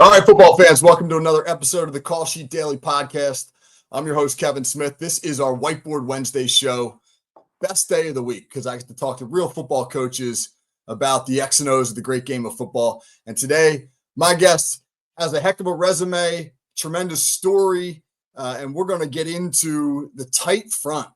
All right, football fans, welcome to another episode of the Call Sheet Daily Podcast. I'm your host, Kevin Smith. This is our Whiteboard Wednesday show. Best day of the week because I get to talk to real football coaches about the X and O's of the great game of football. And today, my guest has a heck of a resume, tremendous story, and we're going to get into the tight front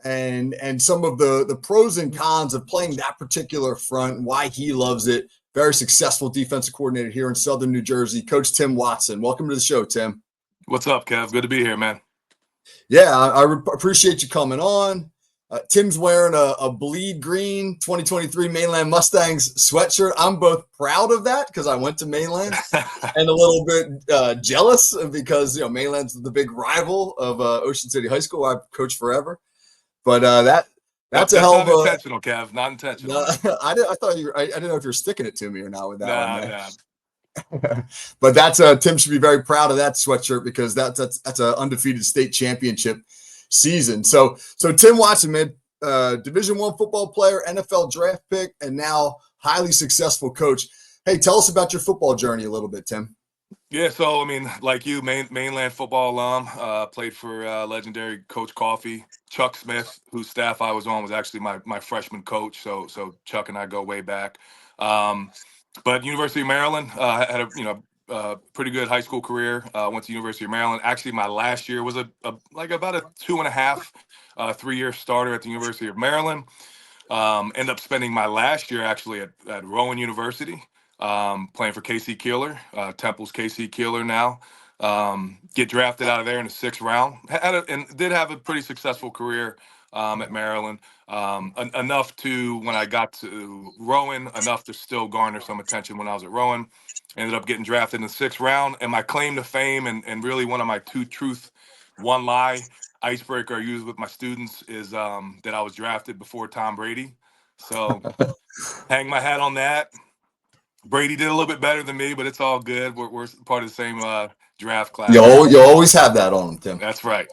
and some of the pros and cons of playing that particular front and why he loves it. Very successful defensive coordinator here in Southern New Jersey, Coach Tim Watson. Welcome to the show, Tim. What's up, Kev? Good to be here, man. Yeah, I appreciate you coming on. Tim's wearing a bleed green 2023 Mainland Mustangs sweatshirt. I'm both proud of that because I went to Mainland and a little bit jealous because, Mainland's the big rival of Ocean City High School. I've coached forever. But that's a hell of a... Not intentional, Kev. Not intentional. I thought I didn't know if you're sticking it to me or not with that one. Nah. But that's Tim should be very proud of that sweatshirt because that's an undefeated state championship season. So Tim Watson, man, Division I football player, NFL draft pick, and now highly successful coach. Hey, tell us about your football journey a little bit, Tim. Yeah, so, like you, mainland football alum, played for legendary Coach Coffey. Chuck Smith, whose staff I was on, was actually my freshman coach. So Chuck and I go way back. But University of Maryland, had a pretty good high school career. Went to University of Maryland. Actually, my last year was about a 2.5, 3-year starter at the University of Maryland. Ended up spending my last year actually at Rowan University. Playing for KC Keeler, Temple's KC Keeler now. Get drafted out of there in the 6th round. Did have a pretty successful career at Maryland. Enough to, when I got to Rowan, enough to still garner some attention when I was at Rowan. Ended up getting drafted in the 6th round. And my claim to fame and really one of my 2 truth, 1 lie icebreaker I use with my students is that I was drafted before Tom Brady. So hang my hat on that. Brady did a little bit better than me, but it's all good. We're part of the same draft class. You always have that on him, Tim. That's right.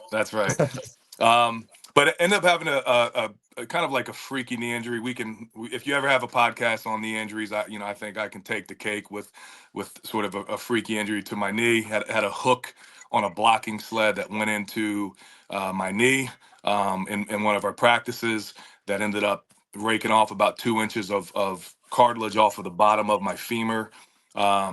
But it ended up having a kind of like a freaky knee injury. If you ever have a podcast on knee injuries, I think I can take the cake with sort of a freaky injury to my knee. Had a hook on a blocking sled that went into my knee in one of our practices that ended up raking off about 2 inches of cartilage off of the bottom of my femur.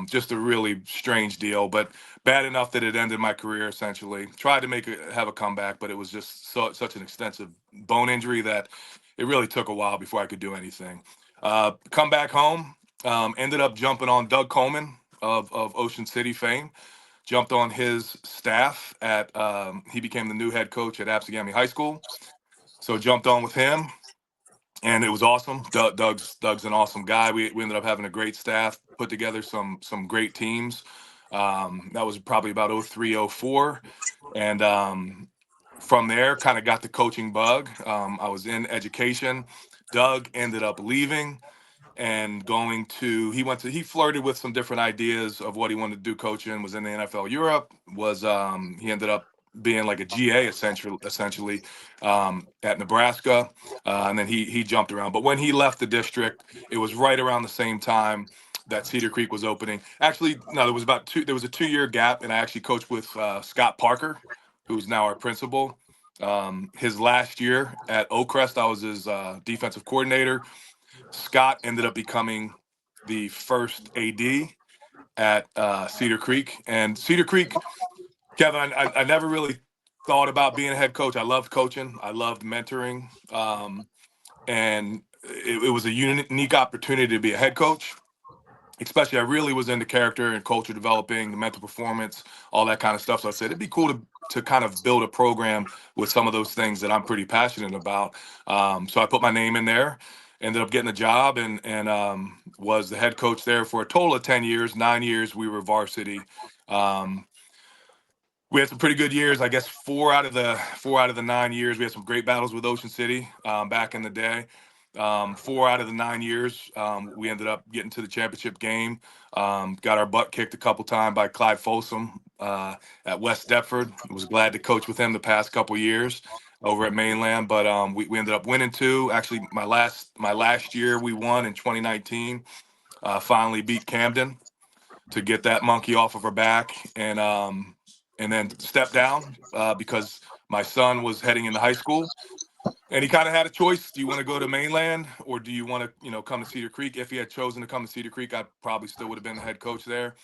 Just a really strange deal, but bad enough that it ended my career essentially. Tried to have a comeback, but it was just such an extensive bone injury that it really took a while before I could do anything. Come back home, ended up jumping on Doug Coleman of Ocean City fame. Jumped on his staff he became the new head coach at Absegami High School. So jumped on with him. And it was awesome. Doug's an awesome guy. We ended up having a great staff, put together some great teams. That was probably about 03, 04. And from there, kind of got the coaching bug. I was in education. Doug ended up leaving and he flirted with some different ideas of what he wanted to do coaching, was in the NFL Europe, he ended up being like a GA essentially at Nebraska, and then he jumped around. But when he left the district, it was right around the same time that Cedar Creek was opening. Actually, no, there was a 2-year gap, and I actually coached with Scott Parker, who's now our principal. His last year at Oakcrest, I was his defensive coordinator. Scott ended up becoming the first AD at Cedar Creek, and Cedar Creek. Kevin, I never really thought about being a head coach. I loved coaching. I loved mentoring. And it was a unique opportunity to be a head coach. Especially, I really was into character and culture developing, the mental performance, all that kind of stuff. So I said, it'd be cool to kind of build a program with some of those things that I'm pretty passionate about. So I put my name in there, ended up getting a job and was the head coach there for a total of 10 years. 9 years, we were varsity. We had some pretty good years. I guess 4 out of the 9 years, we had some great battles with Ocean City back in the day. 4 out of the 9 years, we ended up getting to the championship game. Got our butt kicked a couple times by Clyde Folsom at West Deptford. Was glad to coach with him the past couple years over at Mainland, but we ended up winning 2. Actually, my last year we won in 2019. Finally beat Camden. to get that monkey off of her back, and then step down because my son was heading into high school. And he kind of had a choice. Do you want to go to mainland or do you want to, come to Cedar Creek? If he had chosen to come to Cedar Creek, I probably still would have been the head coach there.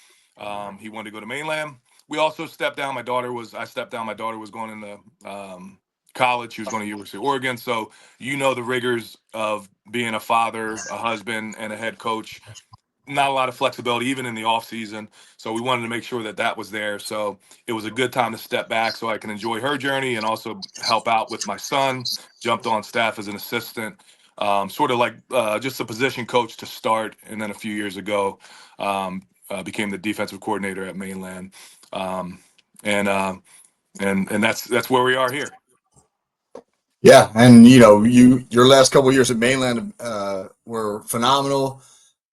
He wanted to go to mainland. We also stepped down. I stepped down. My daughter was going into college. She was going to University of Oregon. So, the rigors of being a father, a husband, and a head coach. Not a lot of flexibility, even in the off season. So we wanted to make sure that that was there. So it was a good time to step back so I can enjoy her journey and also help out with my son. Jumped on staff as an assistant, sort of like just a position coach to start. And then a few years ago, became the defensive coordinator at Mainland. Um, and that's where we are here. Yeah, and your last couple of years at Mainland were phenomenal.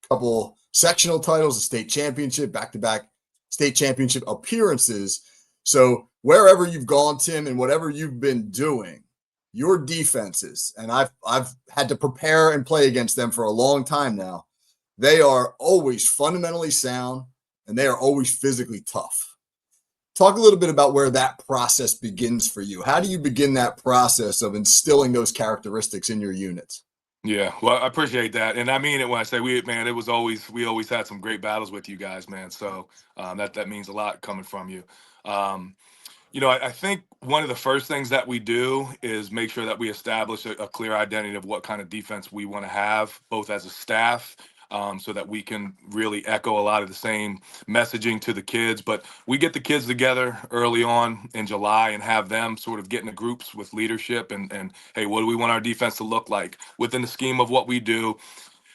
Couple sectional titles, a state championship, back-to-back state championship appearances. So wherever you've gone, Tim, and whatever you've been doing, your defenses, and I've had to prepare and play against them for a long time now. They are always fundamentally sound, and they are always physically tough. Talk a little bit about where that process begins for you. How do you begin that process of instilling those characteristics in your units? Yeah, well, I appreciate that, and I mean it when I say we always had some great battles with you guys, man. So that means a lot coming from you. Um, I think one of the first things that we do is make sure that we establish a clear identity of what kind of defense we want to have, both as a staff, so that we can really echo a lot of the same messaging to the kids. But we get the kids together early on in July and have them sort of get into groups with leadership and hey, what do we want our defense to look like within the scheme of what we do?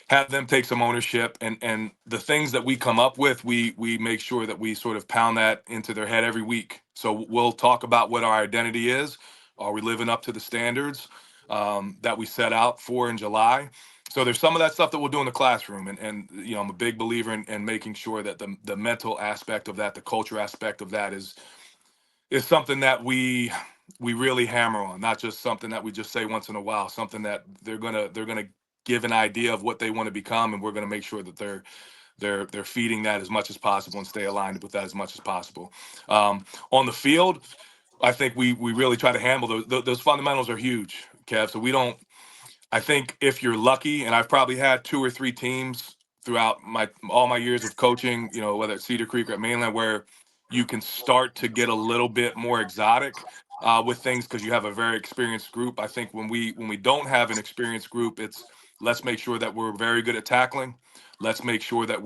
Have them take some ownership, and the things that we come up with, we make sure that we sort of pound that into their head every week. So we'll talk about what our identity is. Are we living up to the standards that we set out for in July? So there's some of that stuff that we'll do in the classroom, and I'm a big believer in making sure that the mental aspect of that, the culture aspect of that is something that we really hammer on, not just something that we just say once in a while, something that they're gonna give an idea of what they want to become, and we're gonna make sure that they're feeding that as much as possible and stay aligned with that as much as possible. On the field, I think we really try to handle those fundamentals are huge, Kev. So we don't. I think if you're lucky, and I've probably had 2 or 3 teams throughout all my years of coaching, whether it's Cedar Creek or at Mainland, where you can start to get a little bit more exotic with things because you have a very experienced group. I think when we don't have an experienced group, it's let's make sure that we're very good at tackling. Let's make sure that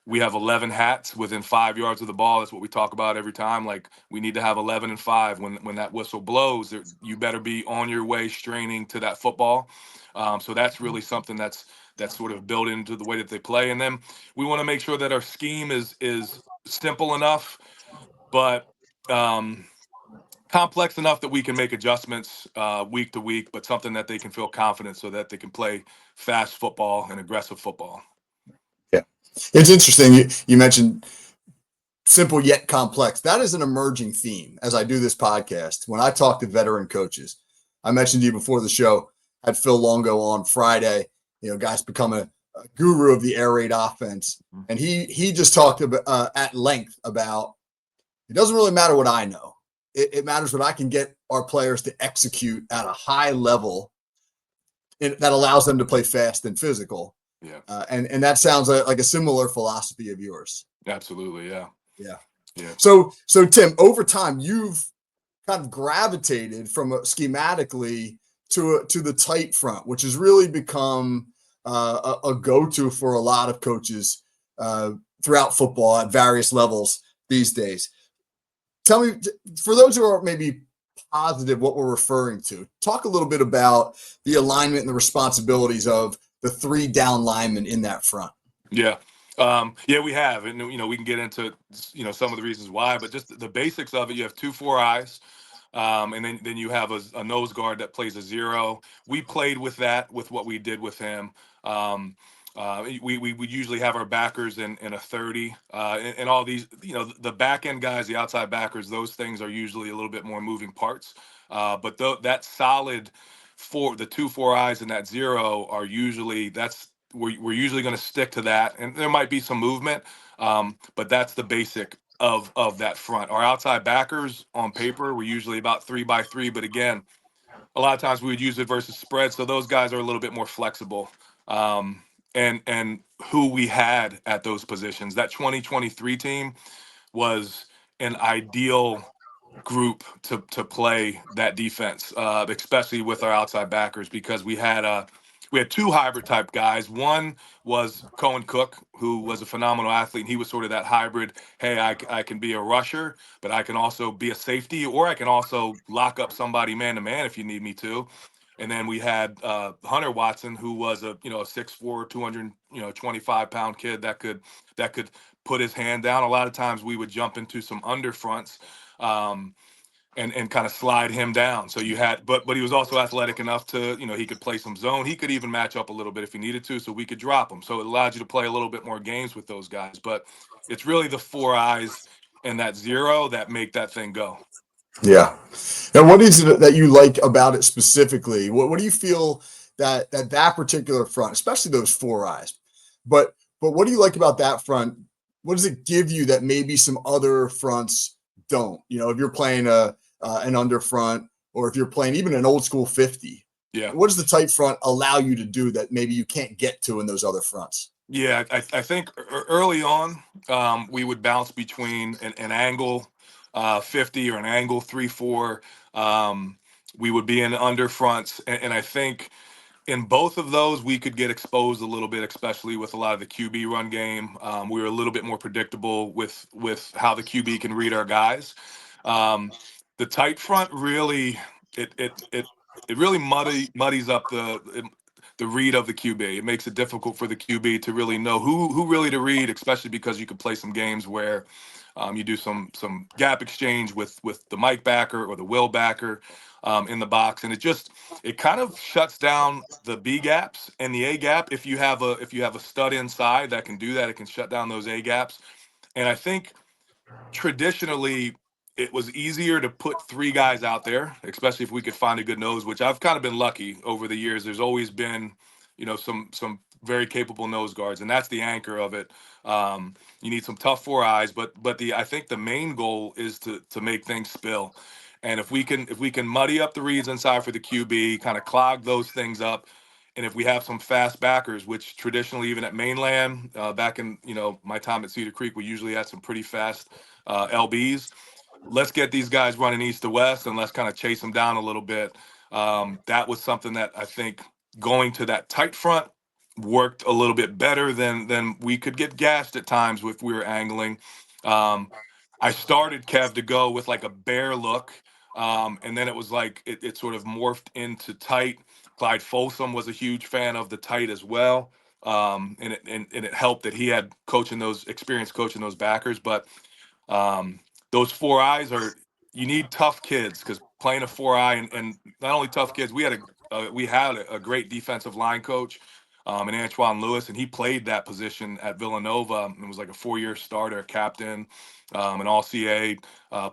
we have 11 hats within 5 yards of the ball. That's what we talk about every time. Like we need to have 11 and 5 when that whistle blows. You better be on your way straining to that football. So that's really something that's sort of built into the way that they play. And then we want to make sure that our scheme is simple enough, but complex enough that we can make adjustments week to week, but something that they can feel confident so that they can play fast football and aggressive football. Yeah, it's interesting. You mentioned simple yet complex. That is an emerging theme as I do this podcast. When I talk to veteran coaches, I mentioned to you before the show, I had Phil Longo on Friday. Guys become a guru of the air raid offense, and he just talked about at length about it doesn't really matter what I know. It matters what I can get our players to execute at a high level that allows them to play fast and physical. Yeah. And that sounds like a similar philosophy of yours. Absolutely. Yeah. Yeah. Yeah. So Tim, over time, you've kind of gravitated from schematically to the tight front, which has really become a go-to for a lot of coaches throughout football at various levels these days. Tell me, for those who are maybe positive what we're referring to, talk a little bit about the alignment and the responsibilities of the 3 down linemen in that front. Yeah. We have, and we can get into some of the reasons why, but just the basics of it. You have 2 4-eyes, and then you have a nose guard that plays a 0. We played with that with what we did with him. We usually have our backers in a 30, and all these, the back end guys, the outside backers, those things are usually a little bit more moving parts. But that solid the 2 4-eyes and that 0 are usually we're usually going to stick to that, and there might be some movement, but that's the basic of that front. Our outside backers on paper were usually about 3 by 3, but again, a lot of times we would use it versus spread, so those guys are a little bit more flexible. And who we had at those positions, that 2023 team was an ideal group to play that defense, especially with our outside backers, because we had two hybrid type guys. One was Cohen Cook, who was a phenomenal athlete, and he was sort of that hybrid. Hey, I can be a rusher, but I can also be a safety, or I can also lock up somebody man to man if you need me to. And then we had Hunter Watson, who was a 6'4", 225-pound kid that could put his hand down. A lot of times we would jump into some under fronts. And kind of slide him down. So you had, but he was also athletic enough to, he could play some zone. He could even match up a little bit if he needed to, so we could drop him. So it allowed you to play a little bit more games with those guys. But it's really the four eyes and that zero that make that thing go. Yeah. And what is it that you like about it specifically? What do you feel that particular front, especially those four eyes, but what do you like about that front? What does it give you that maybe some other fronts don't? If you're playing an under front, or if you're playing even an old school 50, Yeah. what does the tight front allow you to do that maybe you can't get to in those other fronts? Yeah, I think early on, we would bounce between an angle 50 or an angle 3-4. We would be in under fronts, and I think in both of those we could get exposed a little bit, especially with a lot of the QB run game. We were a little bit more predictable with how the QB can read our guys. The tight front really it really muddies up the read of the QB. It makes it difficult for the QB to really know who really to read, especially because you could play some games where you do some gap exchange with the Mike backer or the Will backer in the box, and it kind of shuts down the B gaps and the A gap. If you have a stud inside that can do that, it can shut down those A gaps. And I think traditionally it was easier to put three guys out there, especially if we could find a good nose, which I've kind of been lucky over the years. There's always been, some very capable nose guards, and that's the anchor of it. You need some tough four eyes, but I think the main goal is to make things spill. And if we can muddy up the reads inside for the QB, kind of clog those things up, and if we have some fast backers, which traditionally even at mainland, back in my time at Cedar Creek, we usually had some pretty fast LBs. Let's get these guys running east to west, and let's kind of chase them down a little bit. That was something that I think going to that tight front worked a little bit better than we could get gashed at times if we were angling. I started Kev to go with like a bear look, and then it was like it sort of morphed into tight. Clyde Folsom was a huge fan of the tight as well, and it helped that he had experience coaching those backers. But those four eyes you need tough kids, because playing a four eye, and not only tough kids, we had a great defensive line coach, and Antoine Lewis, and he played that position at Villanova and was like a 4-year starter, captain, an all-CA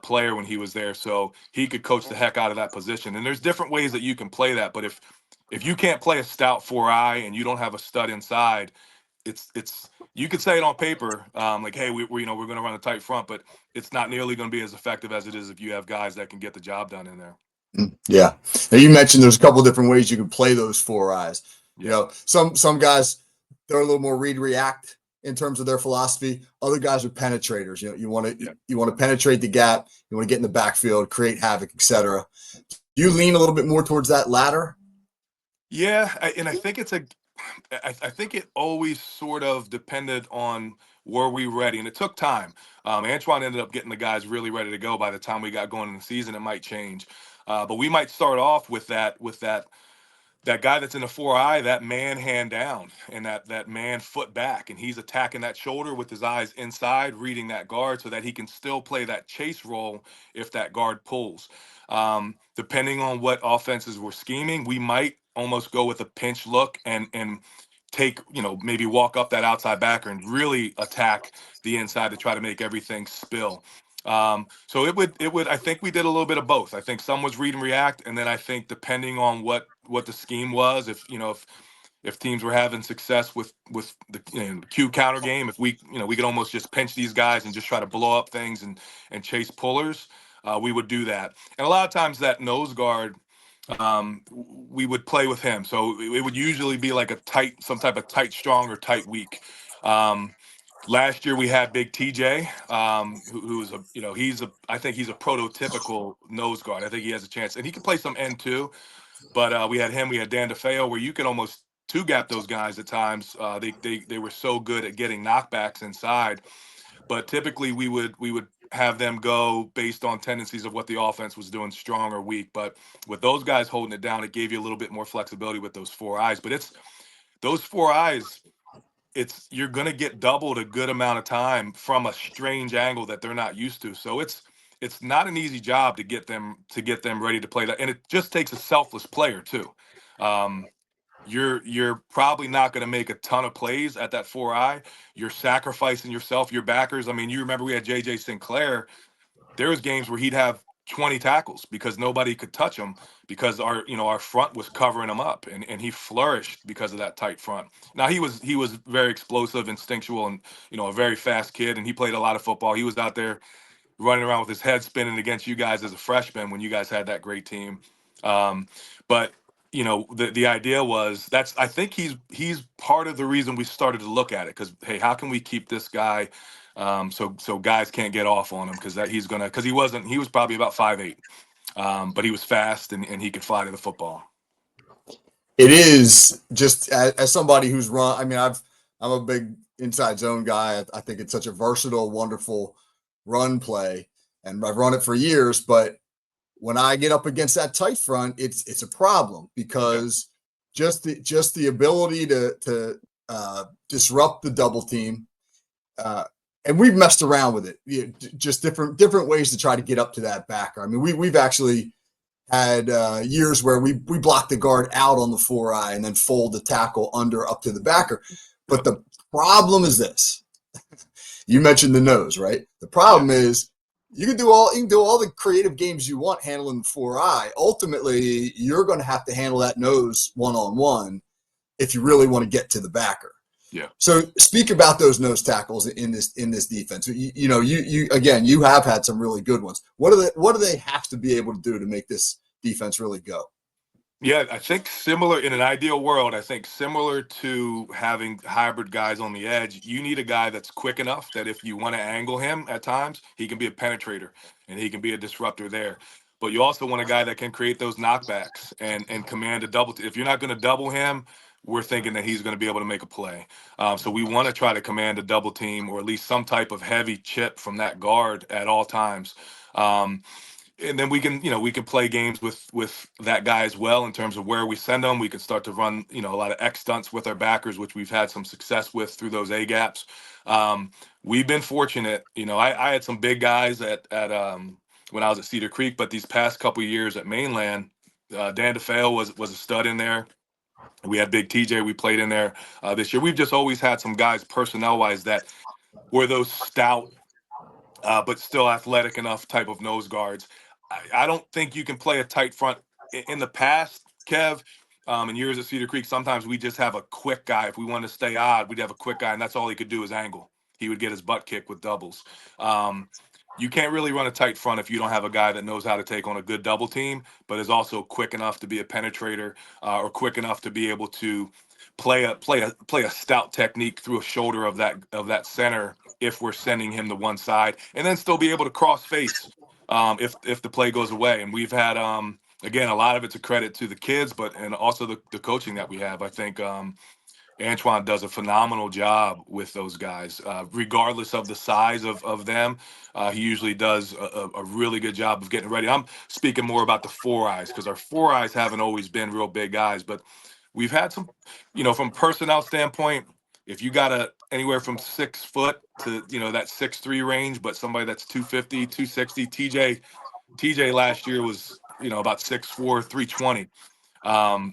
player when he was there. So he could coach the heck out of that position. And there's different ways that you can play that, but if you can't play a stout four eye and you don't have a stud inside, it's you could say it on paper, like, hey, we're going to run a tight front, but it's not nearly going to be as effective as it is if you have guys that can get the job done in there. Yeah. Now you mentioned there's a couple different ways you can play those four eyes. Yeah. Some guys, they're a little more read react in terms of their philosophy. Other guys are penetrators. You want to penetrate the gap. You want to get in the backfield, create havoc, etc. Do you lean a little bit more towards that latter? Yeah, and I think I think it always sort of depended on were we ready, and it took time. Antoine ended up getting the guys really ready to go by the time we got going in the season. It might change, but we might start off with that guy that's in the four eye, that man hand down and that man foot back, and he's attacking that shoulder with his eyes inside, reading that guard so that he can still play that chase role if that guard pulls. Depending on what offenses we're scheming, we might almost go with a pinch look and take, maybe walk up that outside backer and really attack the inside to try to make everything spill. So it would I think we did a little bit of both. I think some was read and react, and then I think depending on what the scheme was, if if teams were having success with the Q counter game, if we we could almost just pinch these guys and just try to blow up things and chase pullers, we would do that. And a lot of times that nose guard, we would play with him. So it would usually be like some type of tight strong or tight weak. Last year we had Big TJ, who's I think he's a prototypical nose guard. I think he has a chance, and he can play some end too. But we had him, we had Dan DeFeo, where you could almost two gap those guys at times. They were so good at getting knockbacks inside. But typically we would have them go based on tendencies of what the offense was doing, strong or weak. But with those guys holding it down, it gave you a little bit more flexibility with those four eyes. But it's those four eyes. You're going to get doubled a good amount of time from a strange angle that they're not used to. So it's not an easy job to get them ready to play that, and it just takes a selfless player too. Um, you're probably not going to make a ton of plays at that four eye. You're sacrificing yourself, your backers. I mean, you remember we had JJ Sinclair. There was games where he'd have 20 tackles because nobody could touch him because our front was covering him up, and he flourished because of that tight front. Now he was very explosive, instinctual, and a very fast kid, and he played a lot of football. He was out there running around with his head spinning against you guys as a freshman when you guys had that great team. But the idea was I think he's part of the reason we started to look at it, because hey, how can we keep this guy so guys can't get off on him, because he was probably about 5'8", but he was fast and he could fly to the football. It is just as somebody who's run. I mean, I'm a big inside zone guy. I think it's such a versatile, wonderful run play, and I've run it for years. But when I get up against that tight front, it's a problem, because just the ability to disrupt the double team, and we've messed around with it, just different ways to try to get up to that backer. I mean, we've actually had years where we block the guard out on the four eye and then fold the tackle under up to the backer. But the problem is this: you mentioned the nose, right? The problem is you can do all the creative games you want handling the four eye. Ultimately, you're going to have to handle that nose one-on-one if you really want to get to the backer. Yeah. So speak about those nose tackles in this defense. You again, you have had some really good ones. What do they have to be able to do to make this defense really go? Yeah, I think similar in an ideal world, I think similar to having hybrid guys on the edge, you need a guy that's quick enough that if you want to angle him at times, he can be a penetrator and he can be a disruptor there. But you also want a guy that can create those knockbacks and command a double. If you're not going to double him, we're thinking that he's going to be able to make a play. So we want to try to command a double team, or at least some type of heavy chip from that guard at all times. And then we can play games with that guy as well in terms of where we send them. We can start to run a lot of X stunts with our backers, which we've had some success with through those A gaps. We've been fortunate. I had some big guys at when I was at Cedar Creek, but these past couple of years at Mainland, Dan DeFeo was a stud in there. We had Big TJ. We played in there this year. We've just always had some guys personnel wise that were those stout, but still athletic enough type of nose guards. I don't think you can play a tight front. In the past, Kev, in years at Cedar Creek, sometimes we just have a quick guy. If we want to stay odd, we'd have a quick guy, and that's all he could do is angle. He would get his butt kicked with doubles. You can't really run a tight front if you don't have a guy that knows how to take on a good double team, but is also quick enough to be a penetrator, or quick enough to be able to play a stout technique through a shoulder of that center if we're sending him to one side, and then still be able to cross face if the play goes away. And we've had again, a lot of it's a credit to the kids, and also the coaching that we have. I think Antoine does a phenomenal job with those guys, regardless of the size of them. He usually does a really good job of getting ready. I'm speaking more about the four eyes, because our four eyes haven't always been real big guys, but we've had some, from personnel standpoint, if you got anywhere from 6 foot to, that 6'3" range, but somebody that's 250, 260, TJ last year was, about 6'4", 320.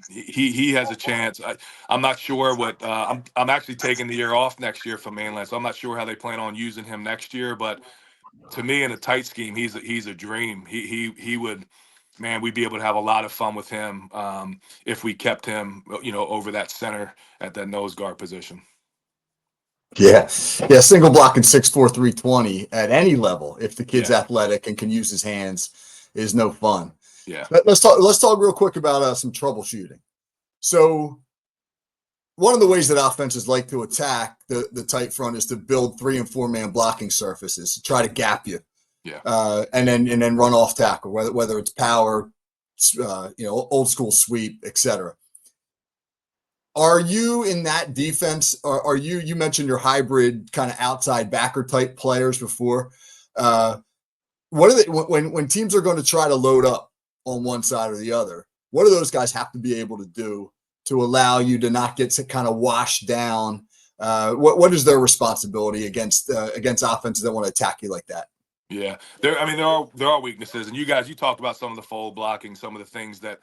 He has a chance. I'm not sure what I'm actually taking the year off next year from Mainland, so I'm not sure how they plan on using him next year. But to me, in a tight scheme, he's a dream. He would man, we'd be able to have a lot of fun with him if we kept him, over that center at that nose guard position. Yeah. Yeah. Single blocking 6'4", 320 at any level, if the kid's Yeah. athletic and can use his hands, is no fun. Yeah. Let's talk real quick about some troubleshooting. So one of the ways that offenses like to attack the tight front is to build 3 and 4 man blocking surfaces to try to gap you. Yeah. And then run off tackle, whether it's power, old school sweep, etc. Are you in that defense? Or are you mentioned your hybrid kind of outside backer type players before? What are they when teams are going to try to load up on one side or the other? What do those guys have to be able to do to allow you to not get to kind of washed down? What is their responsibility against offenses that want to attack you like that? Yeah, there are weaknesses, and you talked about some of the fold blocking, some of the things that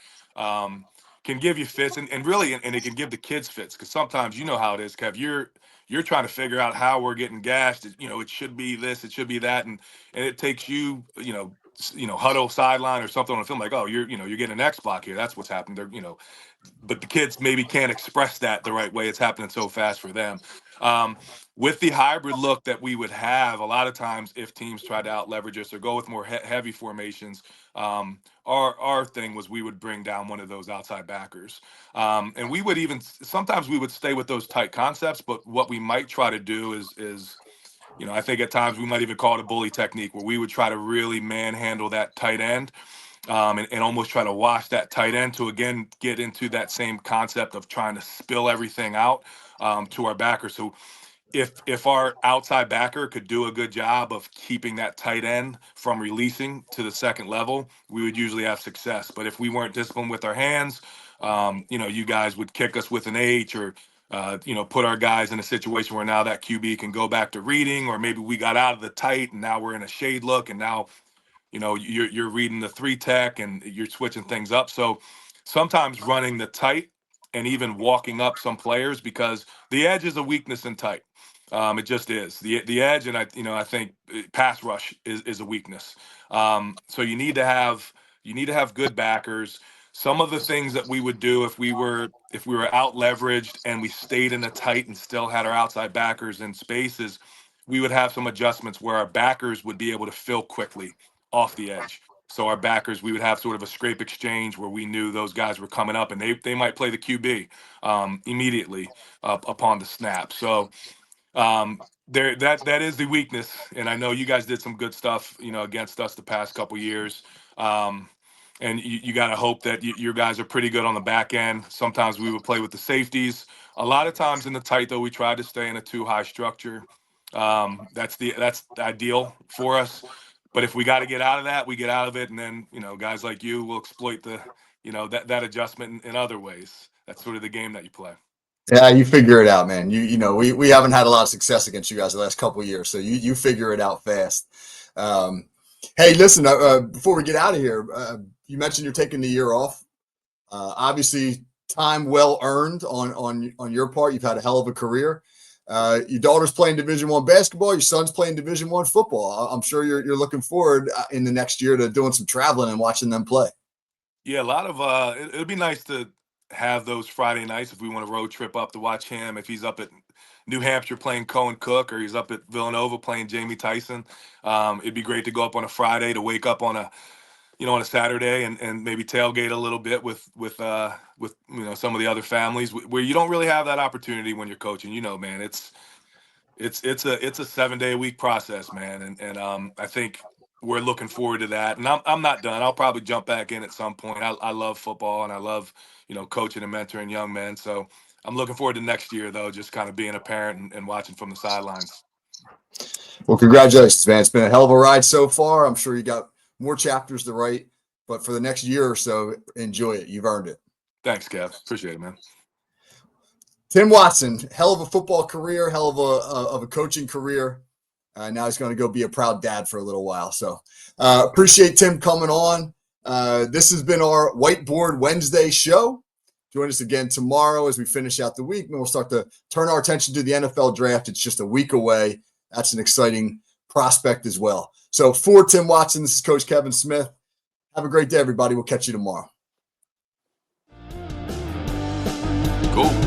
can give you fits, and really, and it can give the kids fits, because sometimes you know how it is, Kev. You're trying to figure out how we're getting gashed. It should be this, it should be that, and it takes you, huddle sideline or something on the film, like, oh, you're getting an X block here. That's what's happening. But the kids maybe can't express that the right way. It's happening so fast for them. With the hybrid look that we would have, a lot of times if teams try to out leverage us or go with more heavy formations, our thing was we would bring down one of those outside backers. And we would sometimes we would stay with those tight concepts, but what we might try to do is I think at times we might even call it a bully technique, where we would try to really manhandle that tight end. And almost try to wash that tight end to, again, get into that same concept of trying to spill everything out to our backer. So if our outside backer could do a good job of keeping that tight end from releasing to the second level, we would usually have success. But if we weren't disciplined with our hands, you guys would kick us with an H, or put our guys in a situation where now that QB can go back to reading, or maybe we got out of the tight and now we're in a shade look, and now you're reading the 3 tech and you're switching things up. So sometimes running the tight and even walking up some players, because the edge is a weakness in tight. It just is the edge, and I think pass rush is a weakness. So you need to have good backers. Some of the things that we would do if we were out leveraged and we stayed in a tight and still had our outside backers in spaces, we would have some adjustments where our backers would be able to fill quickly off the edge. So our backers, we would have sort of a scrape exchange where we knew those guys were coming up, and they might play the QB immediately upon the snap. So that is the weakness, and I know you guys did some good stuff, against us the past couple years. And you got to hope that your guys are pretty good on the back end. Sometimes we would play with the safeties. A lot of times in the tight, though, we try to stay in a 2-high structure. That's ideal for us. But if we got to get out of that, we get out of it, and then guys like you will exploit that adjustment in other ways. That's sort of the game that you play. Yeah, you figure it out, man. We haven't had a lot of success against you guys the last couple of years, so you figure it out fast. Hey, listen, before we get out of here, you mentioned you're taking the year off. Obviously, time well earned on your part. You've had a hell of a career. Your daughter's playing Division I basketball. Your son's playing Division I football. I'm sure you're looking forward in the next year to doing some traveling and watching them play. Yeah, a lot of it'd be nice to have those Friday nights if we want to road trip up to watch him. If he's up at New Hampshire playing Cohen Cook, or he's up at Villanova playing Jamie Tyson, it'd be great to go up on a Friday, to wake up on a Saturday and maybe tailgate a little bit with some of the other families, where you don't really have that opportunity when you're coaching. Man, it's a 7-day-a-week process, man, and I think we're looking forward to that. And I'm not done. I'll probably jump back in at some point. I love football, and I love coaching and mentoring young men. So I'm looking forward to next year, though, just kind of being a parent and watching from the sidelines. Well, congratulations, man. It's been a hell of a ride so far. I'm sure you got more chapters to write, but for the next year or so, enjoy it. You've earned it. Thanks, Kev. Appreciate it, man. Tim Watson, hell of a football career, hell of a coaching career. Now he's going to go be a proud dad for a little while. So appreciate Tim coming on. This has been our Whiteboard Wednesday show. Join us again tomorrow as we finish out the week, and we'll start to turn our attention to the NFL draft. It's just a week away. That's an exciting prospect as well. So for Tim Watson, this is Coach Kevin Smith. Have a great day, everybody. We'll catch you tomorrow. Cool.